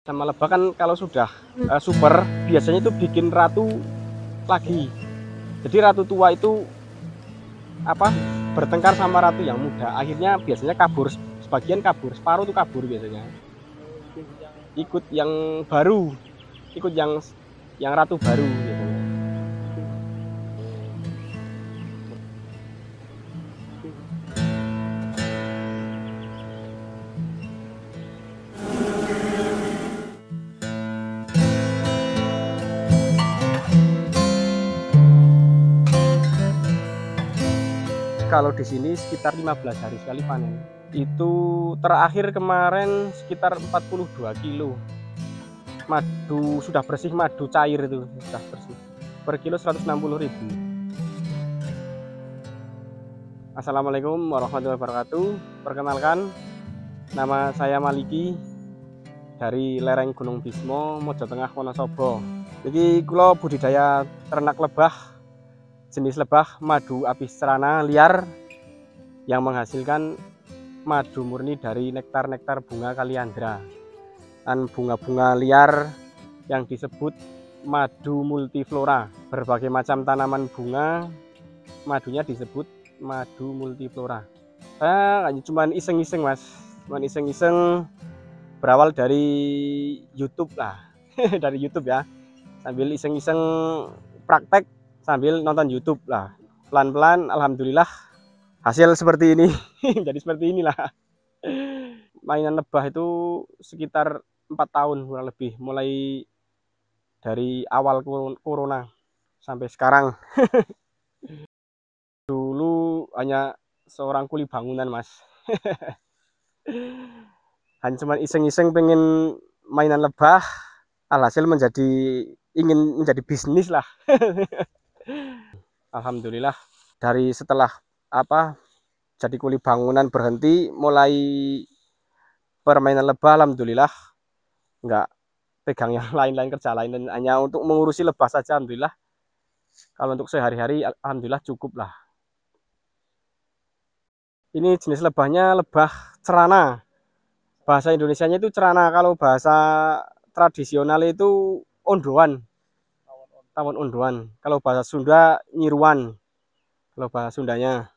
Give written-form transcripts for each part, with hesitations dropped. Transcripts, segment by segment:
Sama lebah kan kalau sudah super biasanya itu bikin ratu lagi. Jadi ratu tua itu bertengkar sama ratu yang muda. Akhirnya biasanya kabur, sebagian kabur, separuh itu kabur biasanya. Ikut yang baru, ikut yang ratu baru biasanya. Kalau di sini sekitar 15 hari sekali panen. Itu terakhir kemarin sekitar 42 kilo. Madu sudah bersih, madu cair itu sudah bersih. Per kilo 160.000. Assalamualaikum warahmatullahi wabarakatuh. Perkenalkan, nama saya Maliki dari lereng Gunung Bismo, Mojo Tengah, Wonosobo. Jadi kula budidaya ternak lebah, jenis lebah madu apis cerana liar yang menghasilkan madu murni dari nektar-nektar bunga kaliandra dan bunga-bunga liar yang disebut madu multiflora. Berbagai macam tanaman bunga, madunya disebut madu multiflora. Saya cuma iseng-iseng mas, cuma iseng-iseng, berawal dari YouTube lah. Dari YouTube ya, sambil iseng-iseng praktek sambil nonton YouTube lah. Pelan-pelan alhamdulillah hasil seperti ini. Jadi seperti inilah. Mainan lebah itu sekitar 4 tahun kurang lebih, mulai dari awal corona sampai sekarang. Dulu hanya seorang kuli bangunan mas. Hanya cuma iseng-iseng pengen mainan lebah, alhasil ingin menjadi bisnis lah. Alhamdulillah dari setelah jadi kuli bangunan berhenti, mulai permainan lebah, alhamdulillah nggak pegang yang lain-lain, kerja lain, dan hanya untuk mengurusi lebah saja. Alhamdulillah kalau untuk sehari-hari alhamdulillah cukup lah. Ini jenis lebahnya lebah cerana, bahasa Indonesianya itu cerana, kalau bahasa tradisional itu ondoan, tawon ondoan, kalau bahasa Sunda nyiruan, kalau bahasa Sundanya.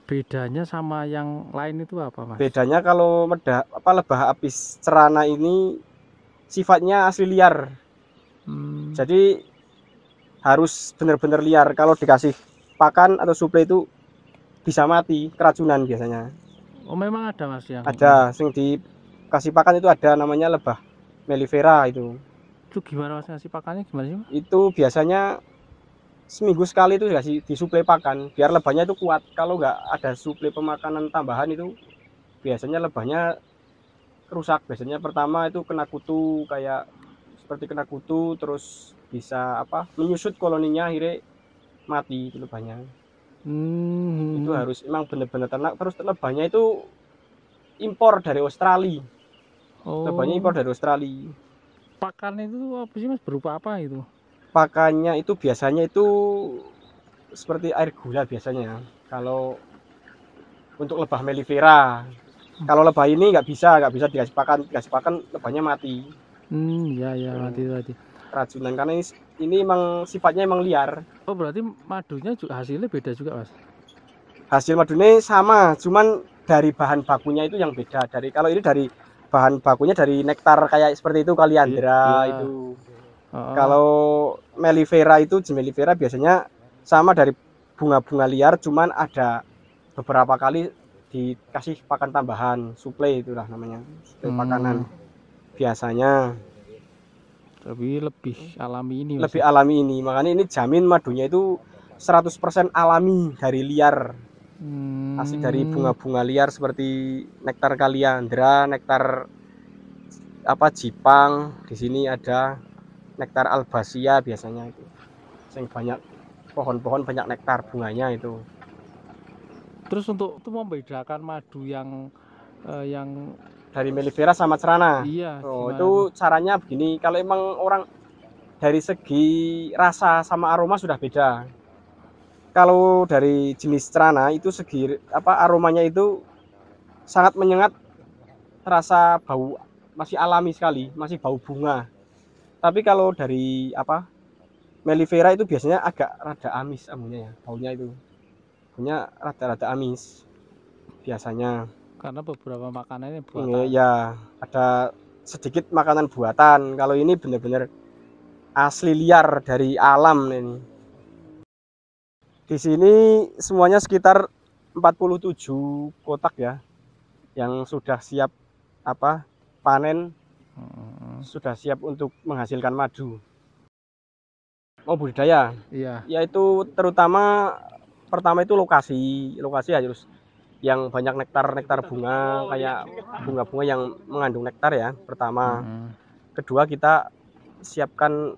Bedanya sama yang lain itu apa mas? Bedanya kalau lebah apis cerana ini sifatnya asli liar. Jadi harus benar-benar liar. Kalau dikasih pakan atau suplai itu bisa mati, keracunan biasanya. Oh memang ada mas yang Ada, yang dikasih pakan itu ada, namanya lebah mellifera itu. Itu gimana mas ngasih pakannya gimana sih mas? Itu biasanya seminggu sekali itu disuplai pakan, biar lebahnya itu kuat. Kalau nggak ada suplai pemakanan tambahan itu biasanya lebahnya rusak. Biasanya pertama itu kena kutu, kayak seperti kena kutu, terus bisa menyusut koloninya, akhirnya mati itu lebahnya. Itu harus emang bener-bener ternak. Terus lebahnya itu impor dari Australia. Lebahnya impor dari Australia. Pakan itu apa sih mas, berupa apa itu? Pakannya itu biasanya itu seperti air gula biasanya kalau untuk lebah mellifera. Kalau lebah ini nggak bisa dikasih pakan lebahnya mati. Ya mati. Keracunan karena ini emang sifatnya emang liar. Oh berarti madunya juga hasilnya beda juga mas? Hasil madunya sama, cuman dari bahan bakunya itu yang beda. Kalau ini dari bahan bakunya dari nektar kayak seperti itu, kaliandra itu. Kalau mellifera itu, jenis mellifera biasanya sama dari bunga-bunga liar, cuman ada beberapa kali dikasih pakan tambahan, suplai itulah namanya, suplai pakanan biasanya. Tapi lebih alami ini mas. Lebih alami ini, makanya ini jamin madunya itu 100% alami dari liar. Asli dari bunga-bunga liar seperti nektar kaliandra, nektar Jipang. Di sini ada nektar albasia biasanya itu. Yang banyak pohon-pohon, banyak nektar bunganya itu. Terus untuk itu membedakan madu yang dari mellifera sama cerana. Iya. Itu caranya begini. Kalau emang orang dari segi rasa sama aroma sudah beda. Kalau dari jenis cerana itu segi aromanya itu sangat menyengat, rasa bau masih alami sekali, masih bau bunga. Tapi kalau dari apa mellifera itu biasanya agak rada amis amunya ya, baunya itu. Baunya rada-rada amis biasanya. Karena beberapa makanannya Ini buatan. ya ada sedikit makanan buatan. Kalau ini benar-benar asli liar dari alam ini. Di sini semuanya sekitar 47 kotak ya yang sudah siap apa panen, sudah siap untuk menghasilkan madu. Oh, budidaya. Iya. Yaitu terutama pertama itu lokasi harus yang banyak nektar bunga, kayak bunga-bunga yang mengandung nektar ya pertama. Kedua kita siapkan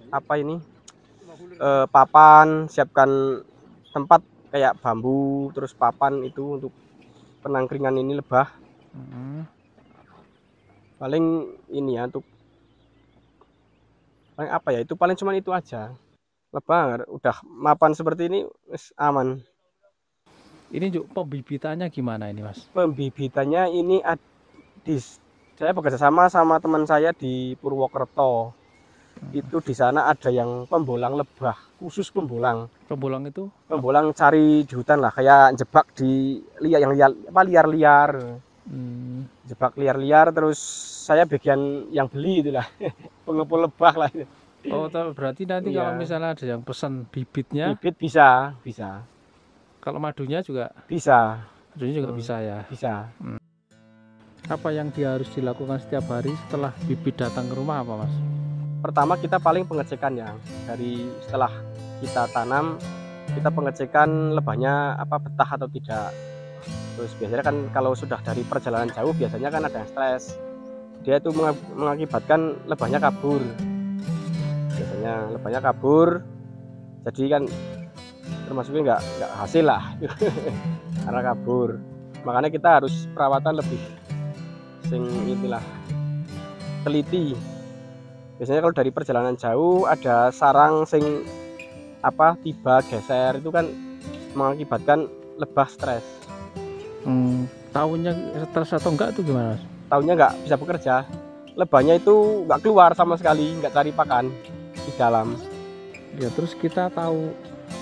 apa ini papan, siapkan tempat kayak bambu, terus papan itu untuk penangkringan ini lebah. Paling ini ya untuk paling apa ya, itu paling cuman itu aja. Lebah udah mapan seperti ini aman. Ini juga pembibitannya gimana ini Mas? Pembibitannya ini saya bekerja sama teman saya di Purwokerto. Itu di sana ada yang pembolang lebah, khusus pembolang. Pembolang itu? Pembolang cari di hutan lah, kayak jebak di liar-liar. Jebak liar-liar, terus saya bagian yang beli itulah. Pengepul lebah lah. Oh, berarti nanti Iya. kalau misalnya ada yang pesan bibitnya, Bibit bisa. kalau madunya juga Bisa. madunya juga bisa ya. Bisa. Apa yang harus dilakukan setiap hari setelah bibit datang ke rumah apa Mas? Pertama kita paling pengecekannya dari setelah kita tanam, kita pengecekan lebahnya apa betah atau tidak. Terus biasanya kan kalau sudah dari perjalanan jauh biasanya kan ada yang stres, dia itu mengakibatkan lebahnya kabur. Biasanya lebahnya kabur, jadi kan termasuknya nggak hasil lah karena kabur. Makanya kita harus perawatan lebih inilah teliti. Biasanya kalau dari perjalanan jauh ada sarang tiba geser, itu kan mengakibatkan lebah stres. Tahunnya stres atau enggak itu gimana Mas? Tahunnya nggak bisa bekerja, lebahnya itu nggak keluar sama sekali, nggak cari pakan di dalam. Ya terus kita tahu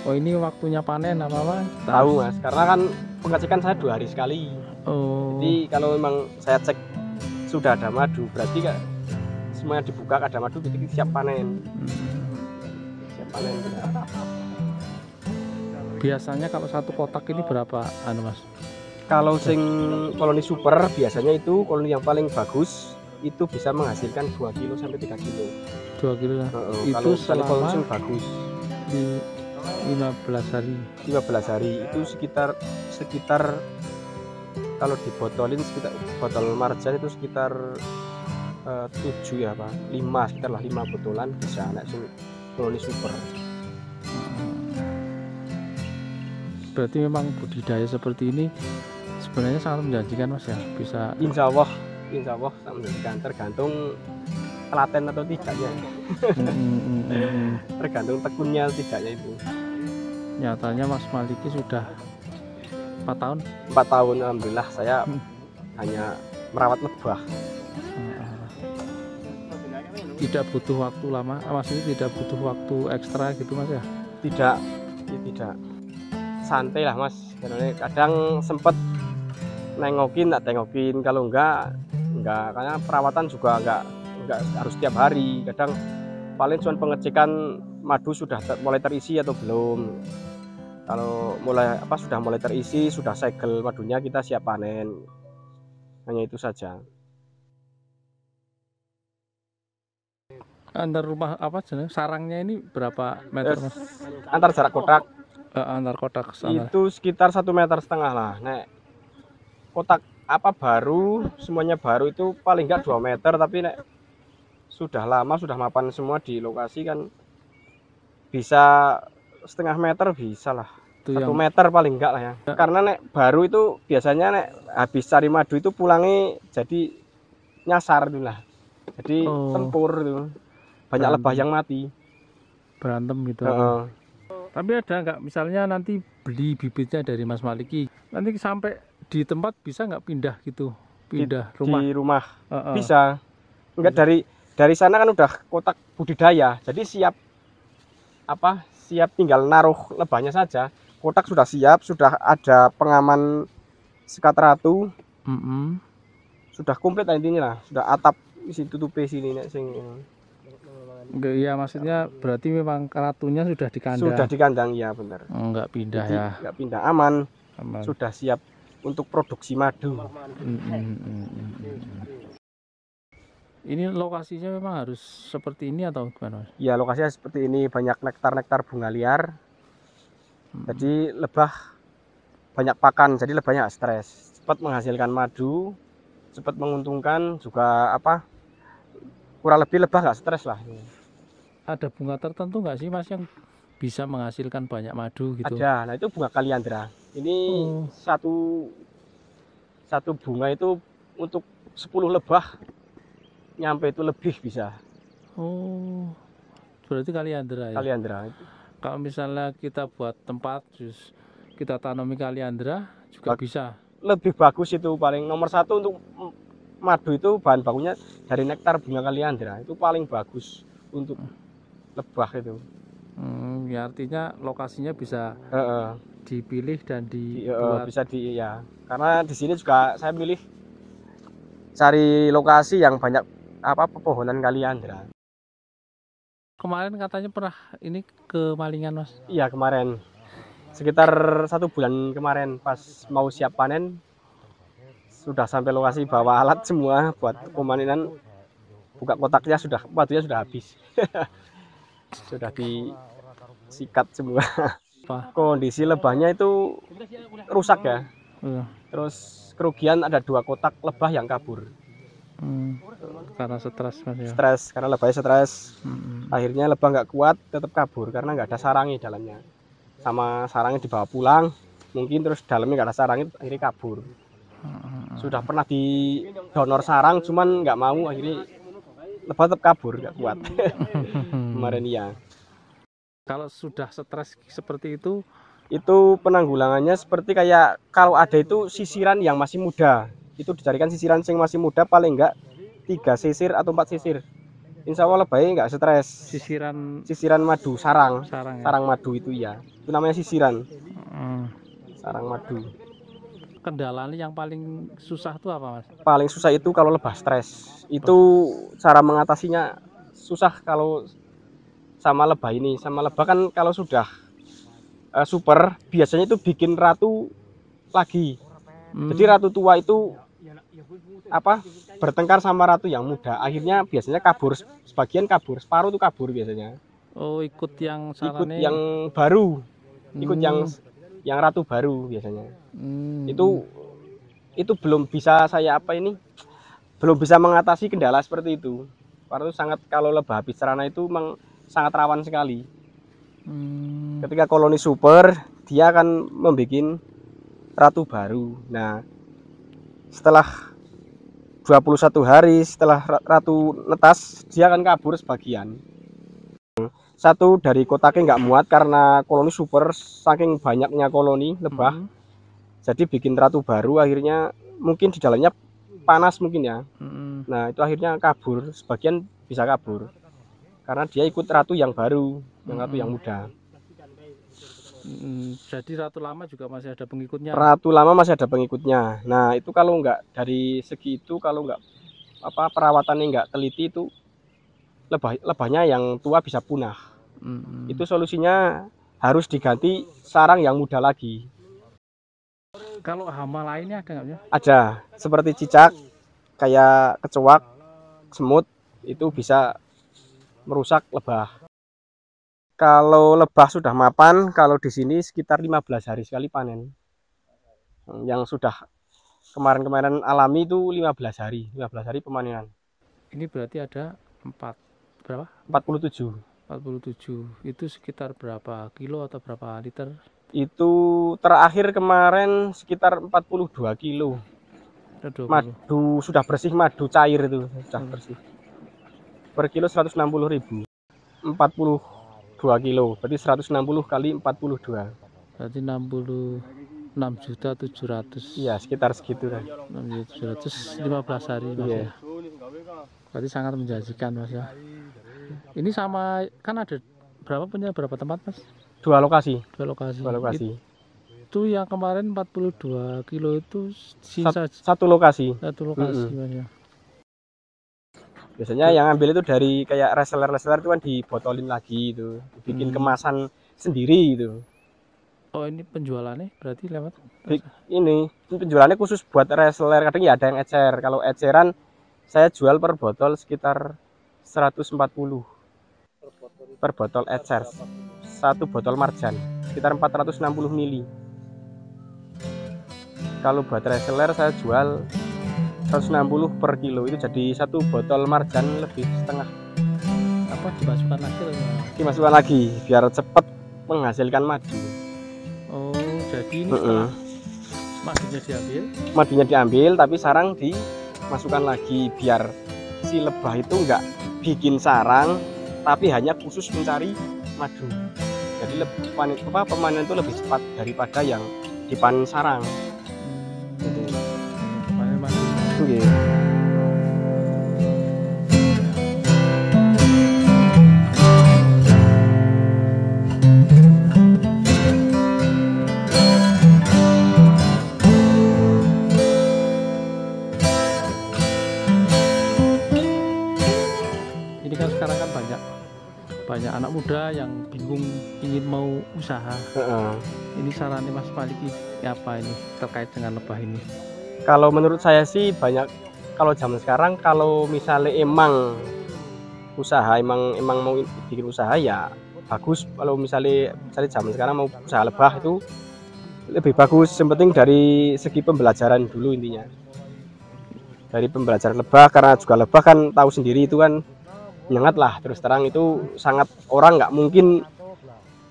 oh ini waktunya panen apa Tahu Mas, karena kan pengecekan saya 2 hari sekali. Jadi kalau memang saya cek sudah ada madu, berarti kan semuanya dibuka ada madu, jadi siap panen. Siap panen. Biasanya kalau satu kotak ini berapa Mas? Kalau koloni super biasanya itu koloni yang paling bagus itu bisa menghasilkan 2 kilo sampai 3 kilo. 2 kilo. Itu selama bagus di 15 hari. 15 hari itu sekitar kalau dibotolin sekitar botol marjan itu sekitar 7 ya Pak, 5 sekitar lah 5 botolan bisa anak koloni super. Berarti memang budidaya seperti ini sebenarnya sangat menjanjikan Mas ya, bisa. Insya Allah sangat menjanjikan, tergantung telaten atau tidaknya. Tergantung tekunnya atau tidaknya itu. Nyatanya Mas Maliki sudah 4 tahun. 4 tahun alhamdulillah saya hanya merawat lebah. Tidak butuh waktu lama, maksudnya tidak butuh waktu ekstra gitu Mas ya? Tidak. Santai lah Mas. Kadang sempet tak tengokin, kalau enggak karena perawatan juga enggak harus tiap hari. Kadang paling cuma pengecekan madu sudah mulai terisi atau belum. Kalau sudah mulai terisi, sudah segel madunya, kita siap panen. Hanya itu saja. Antar rumah sarangnya ini berapa meter Mas? Antar jarak kotak Antar kotak sana. itu sekitar 1,5 meter lah. Nek kotak semuanya baru itu paling enggak 2 meter, tapi nek sudah lama sudah mapan semua di lokasi kan bisa 0,5 meter bisa lah. 1 meter paling enggak lah ya. Karena nek baru itu biasanya nek habis cari madu itu pulangnya jadi nyasar itu lah. Jadi tempur itu. Banyak lebah yang mati. Berantem gitu. Tapi ada nggak misalnya nanti beli bibitnya dari Mas Maliki, nanti sampai di tempat bisa nggak pindah gitu pindah rumah. Di rumah. Heeh. Bisa. Enggak, dari sana kan udah kotak budidaya. Jadi siap tinggal naruh lebahnya saja. Kotak sudah siap, sudah ada pengaman sekat ratu. Sudah komplit lah intinya lah. Sudah atap isi tutupi sini nek sing. Enggak, iya maksudnya berarti memang ratunya sudah di kandang. Sudah di kandang, ya benar. Enggak pindah. Jadi, ya. enggak pindah, aman. Aman. Sudah siap untuk produksi madu. Ini lokasinya memang harus seperti ini atau gimana? Ya, lokasinya seperti ini, banyak nektar bunga liar. Jadi lebah banyak pakan, jadi lebahnya nggak stres, cepat menghasilkan madu, cepat menguntungkan juga kurang lebih lebah nggak stres lah. Ada bunga tertentu nggak sih Mas yang bisa menghasilkan banyak madu gitu? Ada, nah itu bunga kaliandra. Ini satu bunga itu untuk 10 lebah nyampe itu lebih bisa. Oh, berarti kaliandra ya? Kaliandra itu. Kalau misalnya kita buat tempat, terus kita tanami kaliandra juga bisa. Lebih bagus itu, paling nomor 1 untuk madu itu bahan bakunya dari nektar bunga kaliandra. Itu paling bagus untuk lebah itu. Ya artinya lokasinya bisa dipilih dan dibuat. Bisa ya. Karena di sini juga saya milih cari lokasi yang banyak pepohonan kaliandra. Kemarin katanya pernah ini kemalingan Mas? Iya, kemarin sekitar 1 bulan kemarin pas mau siap panen sudah sampai lokasi, bawa alat semua buat pemanenan, buka kotaknya madunya sudah habis. Sudah disikat semua. Kondisi lebahnya itu rusak ya. Terus kerugian ada 2 kotak lebah yang kabur. Karena stres Mas ya? Stres, karena lebahnya stres. Akhirnya lebah nggak kuat, tetap kabur karena nggak ada sarangnya dalamnya. Sama sarangnya dibawa pulang, mungkin terus dalamnya nggak ada sarangnya, akhirnya kabur. Sudah pernah di donor sarang, cuman nggak mau, akhirnya lebah tetap kabur, nggak kuat. Kemarin ya. Kalau sudah stres seperti itu penanggulangannya seperti kayak kalau ada itu sisiran yang masih muda, itu dicarikan sisiran yang masih muda, paling enggak 3 sisir atau 4 sisir. Insya Allah lebahnya nggak stres. Sisiran madu, sarang madu itu ya. Itu namanya sisiran. Sarang madu. Kendalanya yang paling susah itu apa Mas? Paling susah itu kalau lebah stres. Itu cara mengatasinya susah kalau sama lebah ini. Sama lebah kan kalau sudah super, biasanya itu bikin ratu lagi. Jadi ratu tua itu bertengkar sama ratu yang muda, akhirnya biasanya kabur, sebagian kabur, separuh itu kabur biasanya. Ikut yang baru, ikut yang ratu baru biasanya. Itu belum bisa saya belum bisa mengatasi kendala seperti itu. Karena itu kalau lebah habis cerana itu memang sangat rawan sekali. Ketika koloni super, dia akan membuat ratu baru. Nah, setelah 21 hari setelah ratu netas, dia akan kabur sebagian. Satu, dari kotaknya nggak muat karena koloni super, saking banyaknya koloni lebah, jadi bikin ratu baru, akhirnya mungkin di dalamnya panas mungkin ya. Nah, itu akhirnya kabur, sebagian bisa kabur karena dia ikut ratu yang baru, ratu yang muda. Jadi ratu lama juga masih ada pengikutnya? Ratu lama masih ada pengikutnya. Nah, itu kalau nggak dari segi itu, kalau nggak perawatannya nggak teliti, itu lebahnya yang tua bisa punah. Itu solusinya harus diganti sarang yang muda lagi. Kalau hama lainnya ada nggak ya? Ada, seperti cicak, kayak kecoak, semut, itu bisa merusak lebah. Kalau lebah sudah mapan, kalau di sini sekitar 15 hari sekali panen. Yang sudah kemarin-kemarin alami itu 15 hari pemanenan. Ini berarti ada 47. Itu sekitar berapa kilo atau berapa liter? Itu terakhir kemarin sekitar 42 kilo. Madu sudah bersih, madu cair itu sudah bersih. Per kilo 160.000. 42 kilo, berarti 160 kali 42. Berarti 60 6.700.000. Iya, sekitar segitu kan. 6.715 hari Mas Iya. ya. Berarti sangat menjanjikan Mas ya. Ini sama kan ada berapa tempat Mas? 2 lokasi. 2 lokasi. 2 lokasi. Itu yang kemarin 42 kilo itu sisa Satu lokasi. satu lokasi Mas ya. Biasanya yang ambil itu dari kayak reseller itu kan dibotolin lagi itu, bikin kemasan sendiri itu. Oh, ini penjualannya berarti lewat Ini penjualannya khusus buat reseller, kadang ya ada yang ecer. Kalau eceran saya jual per botol sekitar 140 per botol ecer. Satu botol marjan sekitar 460 mili. Kalau buat reseller saya jual 160 per kilo, itu jadi satu botol marjan lebih setengah. apa dimasukkan lagi atau gimana? Dimasukkan lagi biar cepat menghasilkan madu. Oh, jadi ini setelah madunya diambil tapi sarang dimasukkan lagi biar si lebah itu enggak bikin sarang tapi hanya khusus mencari madu. Jadi pemanen itu lebih cepat daripada yang dipanen sarang. Panen madu. Okay. Ini kan sekarang kan banyak anak muda yang bingung ingin mau usaha. Ini sarannya Mas Maliki apa ini terkait dengan lebah ini? Kalau menurut saya sih banyak, kalau zaman sekarang kalau misalnya emang usaha emang mau bikin usaha ya bagus. Kalau misalnya zaman sekarang mau usaha lebah itu lebih bagus. Yang penting dari segi pembelajaran dulu intinya. Dari pembelajaran lebah, karena juga lebah kan tahu sendiri itu kan nyengat lah, terus terang itu sangat, orang nggak mungkin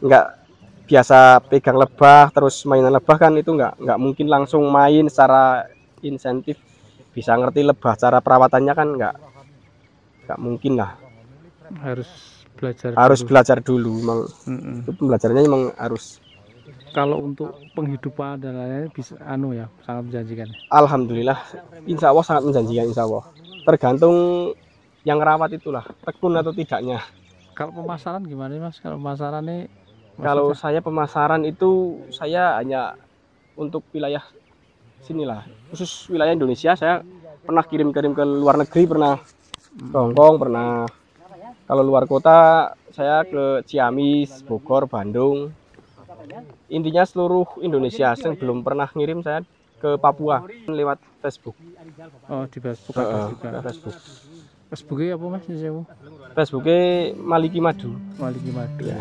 nggak biasa pegang lebah terus mainan lebah kan itu nggak mungkin langsung main secara insentif bisa ngerti lebah, cara perawatannya kan nggak mungkin lah, harus belajar dulu emang. Itu pembelajarannya emang harus. Kalau untuk penghidupan dan lain-lain bisa ya sangat menjanjikan. Alhamdulillah, insya Allah sangat menjanjikan, insya Allah. Tergantung yang rawat itulah tekun atau tidaknya. Kalau pemasaran gimana Mas? Kalau pemasarannya kalau saya pemasaran itu saya hanya untuk wilayah sinilah, khusus wilayah Indonesia. Saya pernah kirim ke luar negeri, pernah ke Hongkong, pernah. Kalau luar kota saya ke Ciamis, Bogor, Bandung. Intinya seluruh Indonesia. Yang belum pernah ngirim saya ke Papua lewat Facebook. Oh, di Facebook ada juga. Facebook. Facebooknya apa Mas? Facebooknya Maliki Madu. Maliki Madu. Ya.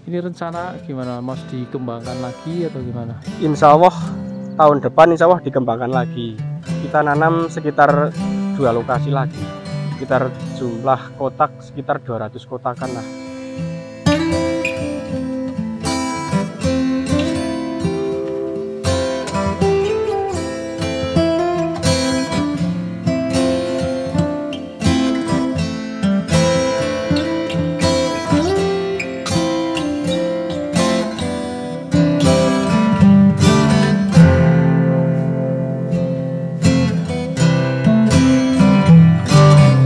Ini rencana gimana? Mas dikembangkan lagi atau gimana? Insya Allah tahun depan insya Allah dikembangkan lagi. Kita nanam sekitar 2 lokasi lagi. Sekitar jumlah kotak sekitar 200 kotakan lah.